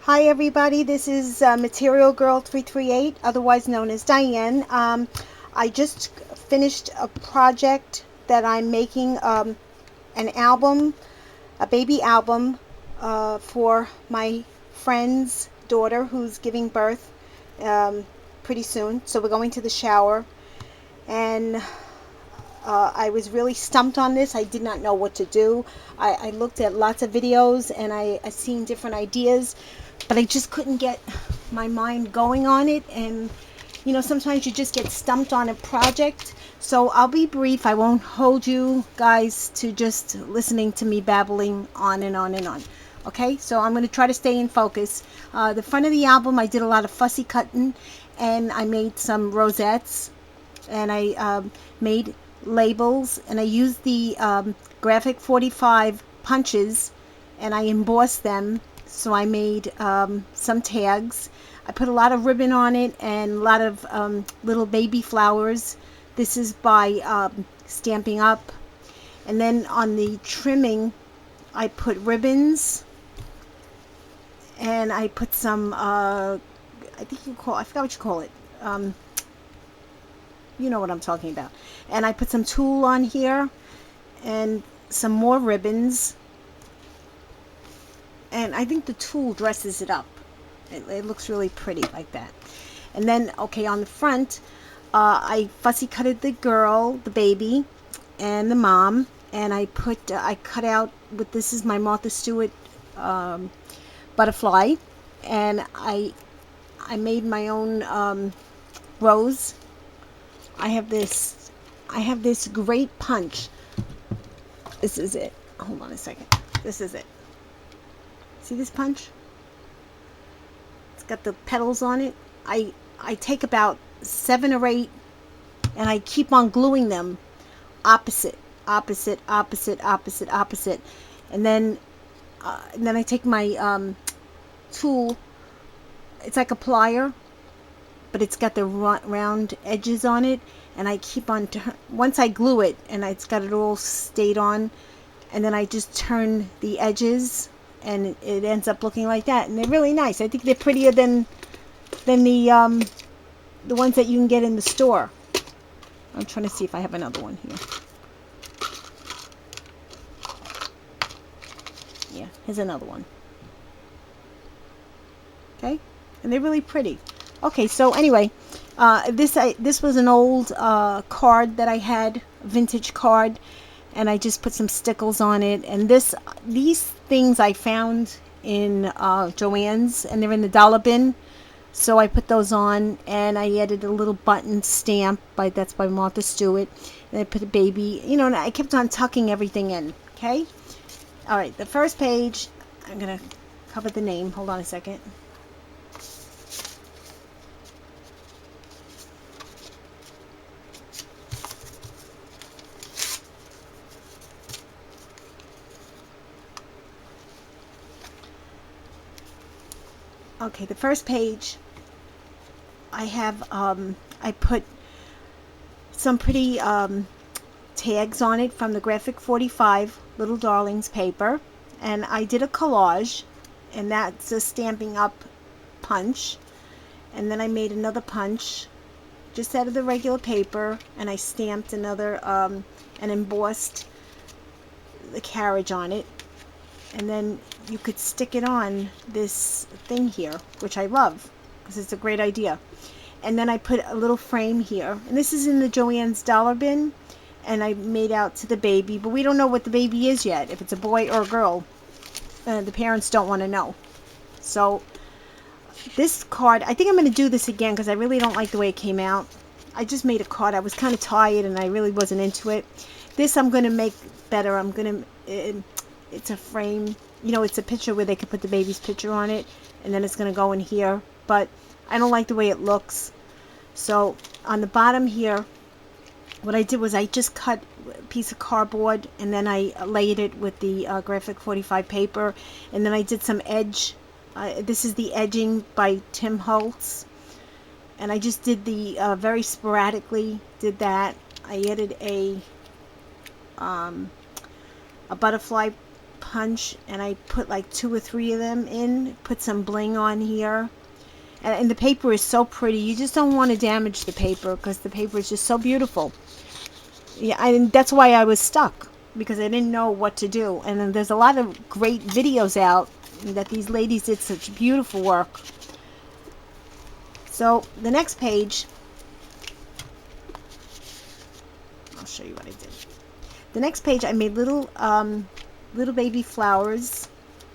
Hi everybody, this is Material Girl 338, otherwise known as Diane. I just finished a project that I'm making, an album, a baby album for my friend's daughter who's giving birth pretty soon. So we're going to the shower, and I was really stumped on this. I did not know what to do. I looked at lots of videos and I seen different ideas, but I just couldn't get my mind going on it. And sometimes you just get stumped on a project. So I'll be brief. I won't hold you guys to just listening to me babbling on and on and on. Okay, so I'm going to try to stay in focus. The front of the album, I did a lot of fussy cutting, and I made some rosettes, and I made labels, and I used the graphic 45 punches, and I embossed them. So I made some tags. I put a lot of ribbon on it and a lot of little baby flowers. This is by Stamping Up. And then on the trimming, I put ribbons, and I put some I forgot what you call it. You know what I'm talking about. And I put some tulle on here and some more ribbons. And I think the tulle dresses it up. It looks really pretty like that. And then, okay, on the front, I fussy cutted the girl, the baby, and the mom. And I cut out with, this is my Martha Stewart butterfly. And I made my own rose. I have this great punch. This is it. Hold on a second. This is it. See this punch? It's got the petals on it. I take about 7 or 8, and I keep on gluing them opposite, opposite, opposite, opposite, opposite. And then I take my tool. It's like a plier, but it's got the round edges on it, and I keep on once I glue it, and it's got it all stayed on, and then I just turn the edges, and it ends up looking like that. And they're really nice. I think they're prettier than the ones that you can get in the store. I'm trying to see if I have another one here. Yeah, here's another one. Okay, and they're really pretty. Okay, so anyway, this was an old card that I had, a vintage card, and I just put some stickles on it. And these things I found in Joann's, and they're in the dollar bin. So I put those on, and I added a little button stamp that's by Martha Stewart. And I put a baby, and I kept on tucking everything in. Okay, all right. The first page, I'm gonna cover the name. Hold on a second. Okay, the first page, I have I put some pretty tags on it from the graphic 45 Little Darlings paper, and I did a collage, and that's a Stamping Up punch. And then I made another punch just out of the regular paper, and I stamped another and embossed the carriage on it. And then you could stick it on this thing here, which I love because it's a great idea. And then I put a little frame here, and this is in the Joann's dollar bin, and I made out to the baby, but we don't know what the baby is yet, if it's a boy or a girl. The parents don't want to know. So this card, I think I'm going to do this again because I really don't like the way it came out. I just made a card. I was kind of tired and I really wasn't into it. This I'm going to make better. I'm going to it's a frame, it's a picture where they could put the baby's picture on it, and then it's going to go in here, but I don't like the way it looks. So on the bottom here, what I did was I just cut a piece of cardboard, and then I laid it with the graphic 45 paper, and then I did some edge. This is the edging by Tim Holtz, and I just did the very sporadically did that. I added a butterfly punch, and I put like 2 or 3 of them in, put some bling on here. And the paper is so pretty. You just don't want to damage the paper because the paper is just so beautiful. Yeah, and that's why I was stuck, because I didn't know what to do. And then there's a lot of great videos out that these ladies did such beautiful work. So the next page, I'll show you what I did. The next page, I made little baby flowers,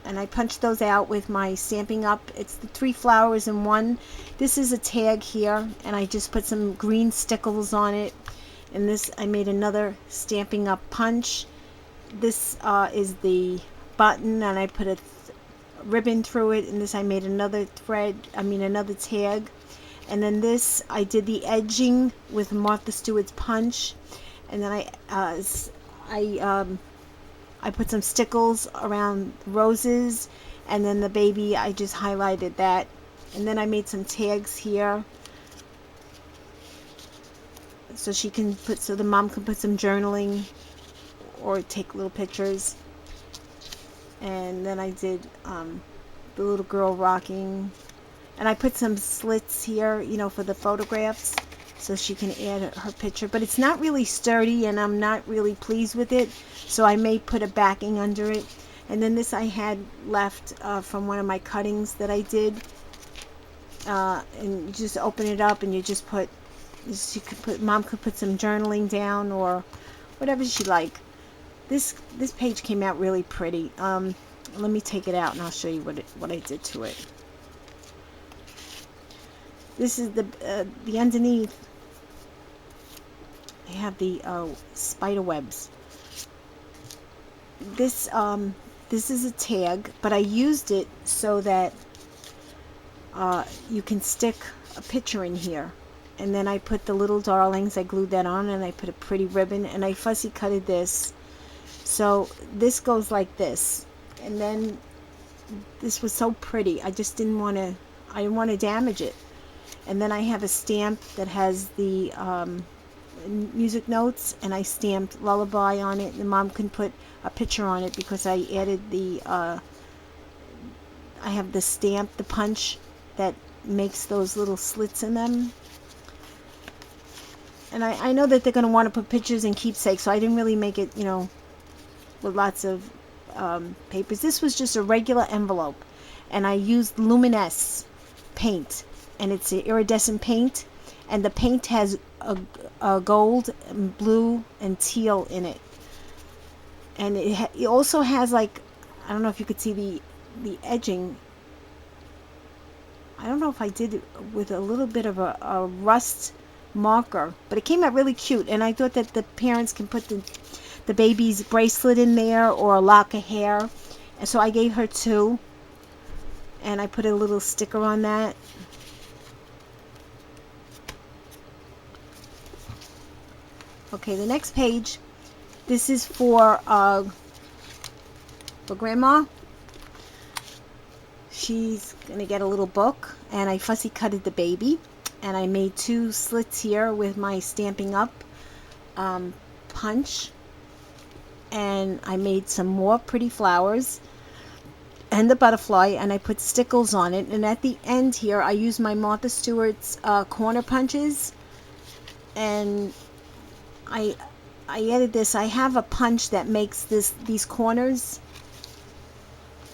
and I punched those out with my Stampin' Up. It's the 3 flowers in one. This is a tag here, and I just put some green stickles on it. And this, I made another Stampin' Up punch. This is the button, and I put a ribbon through it. And this, I made another another tag. And then this, I did the edging with Martha Stewart's punch. And then I put some stickles around roses, and then the baby, I just highlighted that. And then I made some tags here, so the mom can put some journaling or take little pictures. And then I did the little girl rocking, and I put some slits here, for the photographs, so she can add her picture. But it's not really sturdy, and I'm not really pleased with it, so I may put a backing under it. And then this I had left from one of my cuttings that I did, and you just open it up, and you just put, mom could put some journaling down or whatever she like. This page came out really pretty. Let me take it out and I'll show you what I did to it. This is the underneath. I have the spider webs. This is a tag, but I used it so that you can stick a picture in here. And then I put the little darlings, I glued that on, and I put a pretty ribbon, and I fussy cutted this. So this goes like this. And then this was so pretty, I just didn't want to damage it. And then I have a stamp that has the music notes, and I stamped Lullaby on it, and mom can put a picture on it because I added I have the stamp, the punch that makes those little slits in them. And I know that they're going to want to put pictures and keepsakes, so I didn't really make it, with lots of papers. This was just a regular envelope, and I used Luminous paint, and it's an iridescent paint, and the paint has a gold and blue and teal in it. And it also has, like, I don't know if you could see the edging. I don't know if I did it with a little bit of a rust marker, but it came out really cute. And I thought that the parents can put the baby's bracelet in there or a lock of hair. And so I gave her 2, and I put a little sticker on that. Okay, the next page, this is for Grandma. She's gonna get a little book, and I fussy cutted the baby, and I made 2 slits here with my Stampin' Up punch, and I made some more pretty flowers and the butterfly, and I put stickles on it. And at the end here, I used my Martha Stewart's corner punches, and I added this. I have a punch that makes these corners.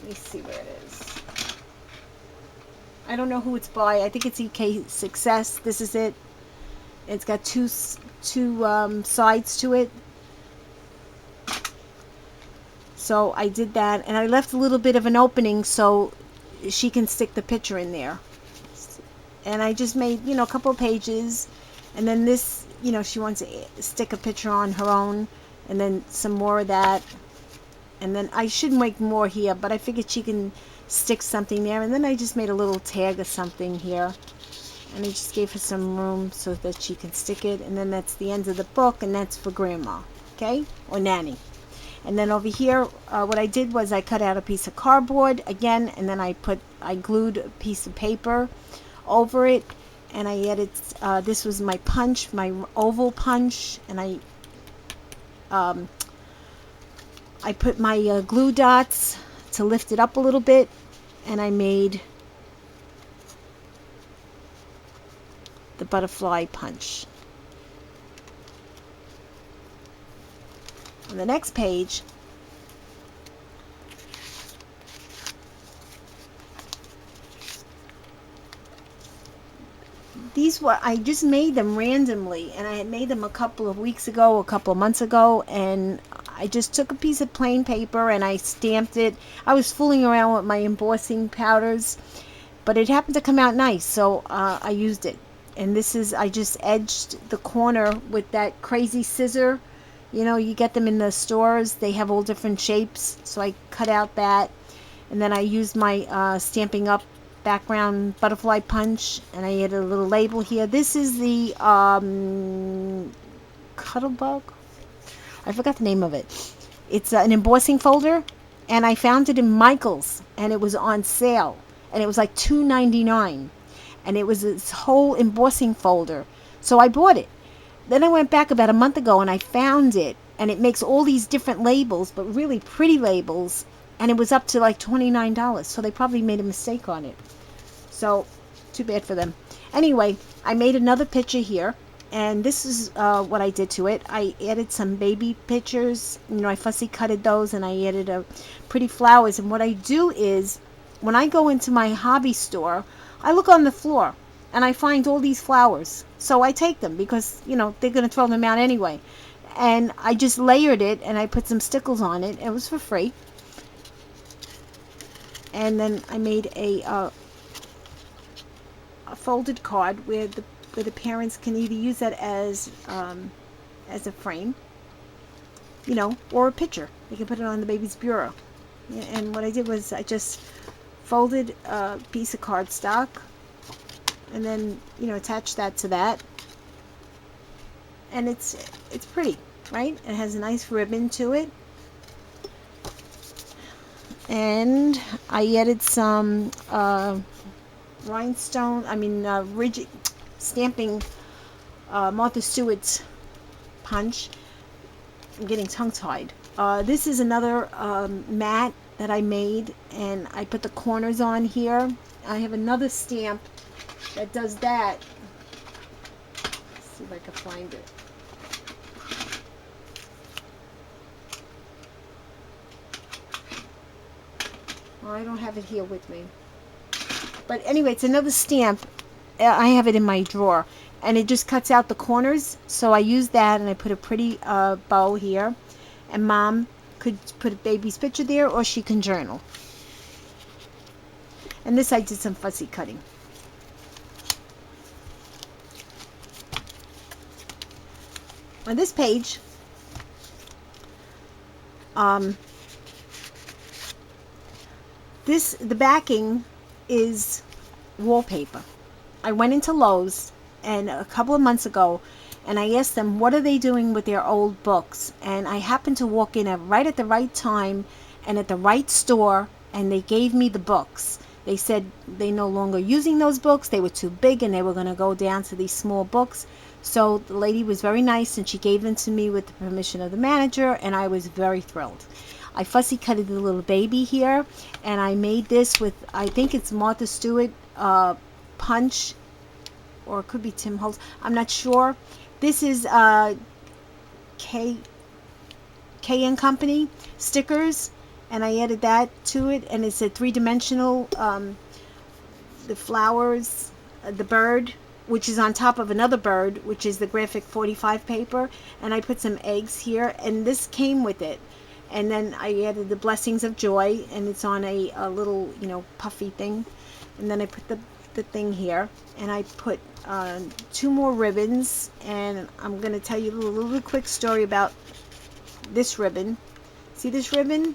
Let me see where it is. I don't know who it's by. I think it's EK Success. This is it. It's got two sides to it. So I did that, and I left a little bit of an opening so she can stick the picture in there. And I just made, a couple of pages, and then this, she wants to stick a picture on her own, and then some more of that. And then I should make more here, but I figured she can stick something there. And then I just made a little tag of something here, and I just gave her some room so that she can stick it. And then that's the end of the book, and that's for Grandma, okay, or Nanny. And then over here, what I did was I cut out a piece of cardboard again, and then I glued a piece of paper over it, and I added, this was my punch, my oval punch, and I I put my glue dots to lift it up a little bit, and I made the butterfly punch. On the next page, these were, I just made them randomly, and I had made them a couple of weeks ago, a couple of months ago, and I just took a piece of plain paper and I stamped it. I was fooling around with my embossing powders, but it happened to come out nice, so I used it. And this is, I just edged the corner with that crazy scissor. You know, you get them in the stores, they have all different shapes, so I cut out that, and then I used my Stampin' Up background butterfly punch, and I added a little label here. This is the Cuttlebug. I forgot the name of it. It's an embossing folder, and I found it in Michael's, and it was on sale, and it was like $2.99, and it was this whole embossing folder, so I bought it. Then I went back about a month ago and I found it, and it makes all these different labels, but really pretty labels, and it was up to like $29, so they probably made a mistake on it. So, too bad for them. Anyway, I made another picture here, and this is what I did to it. I added some baby pictures. You know, I fussy cutted those, and I added pretty flowers. And what I do is, when I go into my hobby store, I look on the floor, and I find all these flowers. So I take them, because, you know, they're going to throw them out anyway. And I just layered it, and I put some stickles on it. It was for free. And then I made a folded card where the parents can either use that as a frame, you know, or a picture. They can put it on the baby's bureau. And what I did was I just folded a piece of cardstock, and then, you know, attach that to that, and it's pretty, right? It has a nice ribbon to it, and I added some rhinestone, rigid stamping, Martha Stewart's punch. I'm getting tongue-tied. This is another mat that I made, and I put the corners on here. I have another stamp that does that. Let's see if I can find it. Well, I don't have it here with me. But anyway, it's another stamp. I have it in my drawer, and it just cuts out the corners. So I use that, and I put a pretty bow here. And Mom could put a baby's picture there, or she can journal. And this I did some fussy cutting. On this page, the backing is wallpaper. I went into Lowe's and a couple of months ago, and I asked them what are they doing with their old books, and I happened to walk in right at the right time and at the right store, and they gave me the books. They said they no longer using those books, they were too big, and they were going to go down to these small books. So the lady was very nice, and she gave them to me with the permission of the manager, and I was very thrilled. I fussy cutted the little baby here, and I made this with, I think it's Martha Stewart punch, or it could be Tim Holtz, I'm not sure. This is K&Company stickers, and I added that to it, and it's a three-dimensional, the flowers, the bird, which is on top of another bird, which is the graphic 45 paper, and I put some eggs here, and this came with it. And then I added the blessings of joy, and it's on a little, you know, puffy thing. And then I put the thing here, and I put 2 more ribbons, and I'm going to tell you a little quick story about this ribbon. See this ribbon?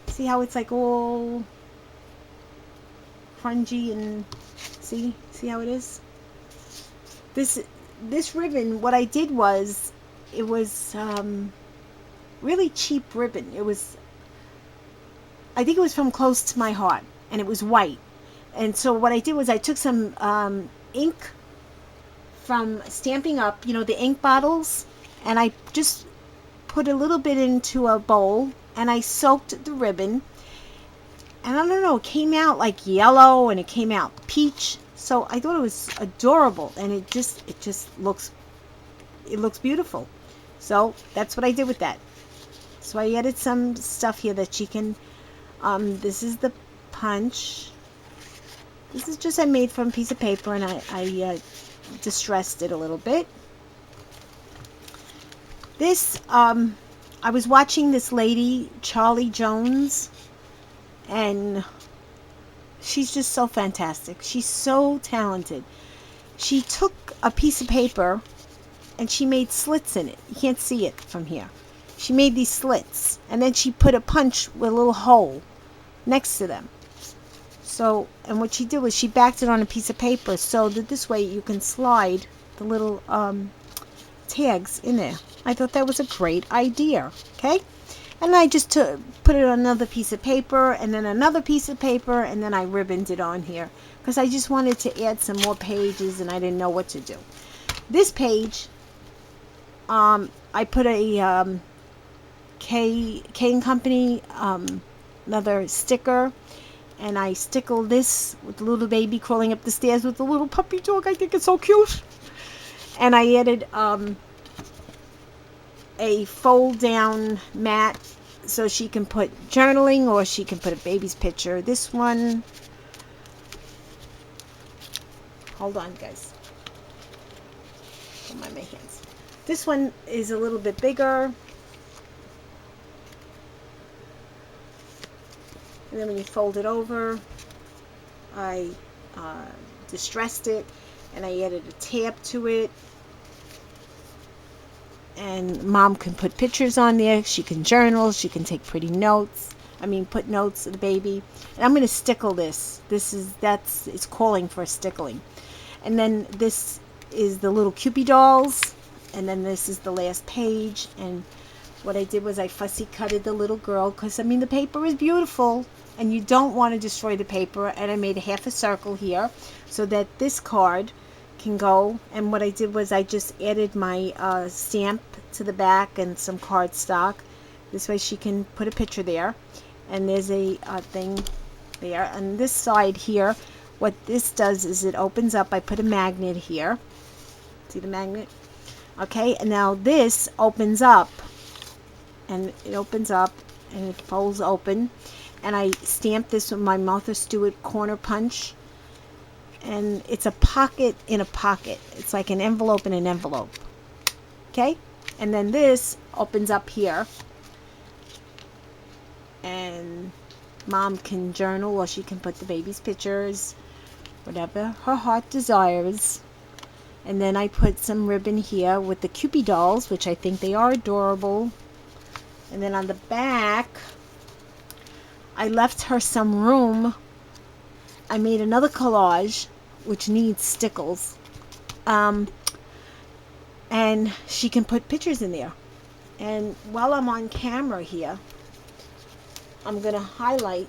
See how it's like all grungy, and see how it is? This ribbon, what I did was, it was really cheap ribbon. It was, I think it was from Close to My Heart, and it was white. And so what I did was I took some ink from Stampin' Up, you know, the ink bottles, and I just put a little bit into a bowl, and I soaked the ribbon, and I don't know, it came out like yellow and it came out peach. So I thought it was adorable, and it just looks beautiful. So that's what I did with that. So I added some stuff here that she can, this is the punch. This is just I made from a piece of paper, and I distressed it a little bit. This, I was watching this lady, Charlie Jones, and she's just so fantastic. She's so talented. She took a piece of paper and she made slits in it. You can't see it from here. She made these slits, and then she put a punch with a little hole next to them. So, and what she did was she backed it on a piece of paper so that this way you can slide the little tags in there. I thought that was a great idea. Okay, and I just put it on another piece of paper, and then another piece of paper, and then I ribboned it on here because I just wanted to add some more pages, and I didn't know what to do. This page, I put a K&Company another sticker, and I stickle this with the little baby crawling up the stairs with the little puppy dog. I think it's so cute. And I added a fold down mat so she can put journaling, or she can put a baby's picture. This one, hold on guys, don't mind my hands. This one is a little bit bigger, and then when you fold it over, I distressed it, and I added a tab to it. And mom can put pictures on there. She can journal. She can take pretty notes. Put notes of the baby. And I'm going to stickle this. It's calling for stickling. And then this is the little Cupid dolls. And then this is the last page. And what I did was I fussy cutted the little girl because, the paper is beautiful. And you don't want to destroy the paper. And I made a half a circle here so that this card can go. And what I did was I just added my stamp to the back and some cardstock. This way she can put a picture there. And there's a thing there. On this side here, what this does is it opens up. I put a magnet here. See the magnet? Okay, and now this opens up. And it opens up and it folds open. And I stamp this with my Martha Stewart corner punch. And it's a pocket in a pocket. It's like an envelope in an envelope. Okay? And then this opens up here. And mom can journal, or she can put the baby's pictures, whatever her heart desires. And then I put some ribbon here with the Cupid dolls, which I think they are adorable. And then on the back, I left her some room. I made another collage which needs stickles, and she can put pictures in there. And while I'm on camera here, I'm going to highlight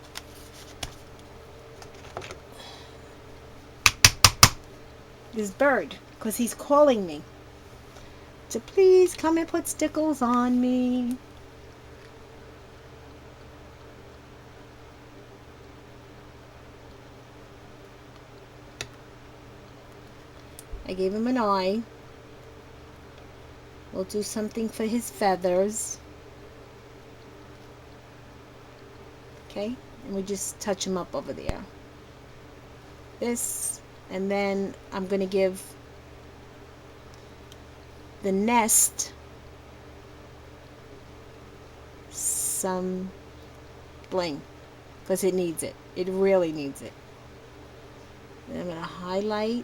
this bird because he's calling me to please come and put stickles on me. I gave him an eye. We'll do something for his feathers. Okay, and we just touch him up over there. This, and then I'm going to give the nest some bling because it needs it. It really needs it. Then I'm going to highlight.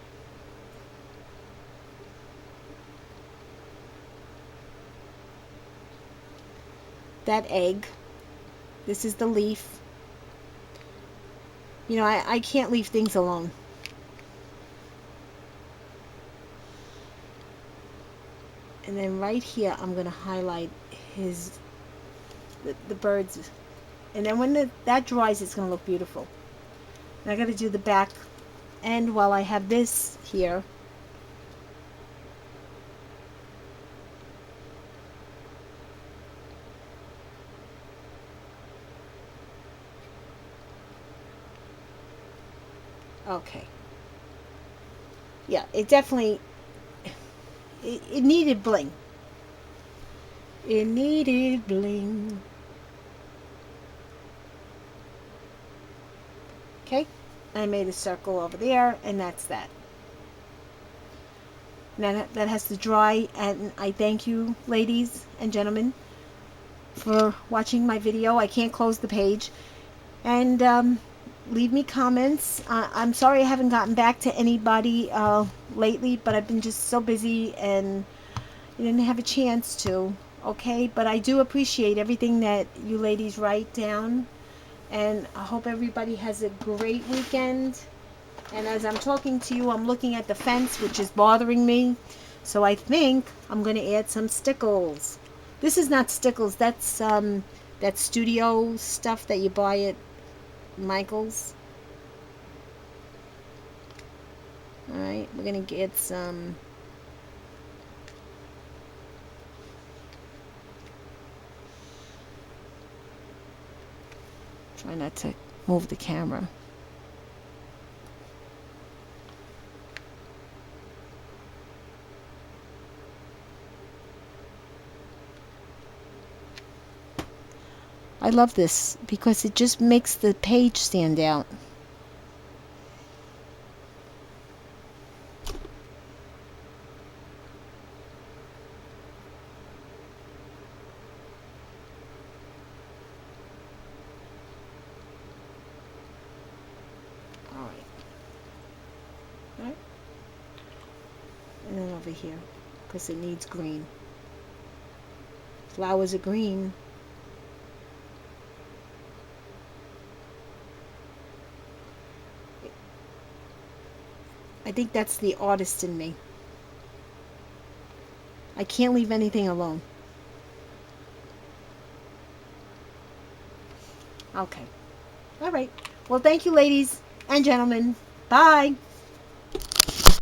That egg. This is the leaf. I can't leave things alone. And then right here I'm going to highlight the birds. And then when that dries, it's going to look beautiful. And I got to do the back end while I have this here. Okay. Yeah, it definitely, it needed bling. It needed bling. Okay. I made a circle over there, and that's that. And that has to dry, and I thank you, ladies and gentlemen, for watching my video. I can't close the page. And leave me comments. I'm sorry I haven't gotten back to anybody lately, but I've been just so busy and I didn't have a chance to. Okay, but I do appreciate everything that you ladies write down, and I hope everybody has a great weekend. And as I'm talking to you, I'm looking at the fence, which is bothering me. So I think I'm going to add some stickles. This is not stickles. That studio stuff that you buy at Michael's. All right, we're going to get some. Try not to move the camera. I love this because it just makes the page stand out. All right. All right. And then over here, because it needs green. Flowers are green. I think that's the artist in me. I can't leave anything alone. Okay. All right. Well, thank you, ladies and gentlemen. Bye.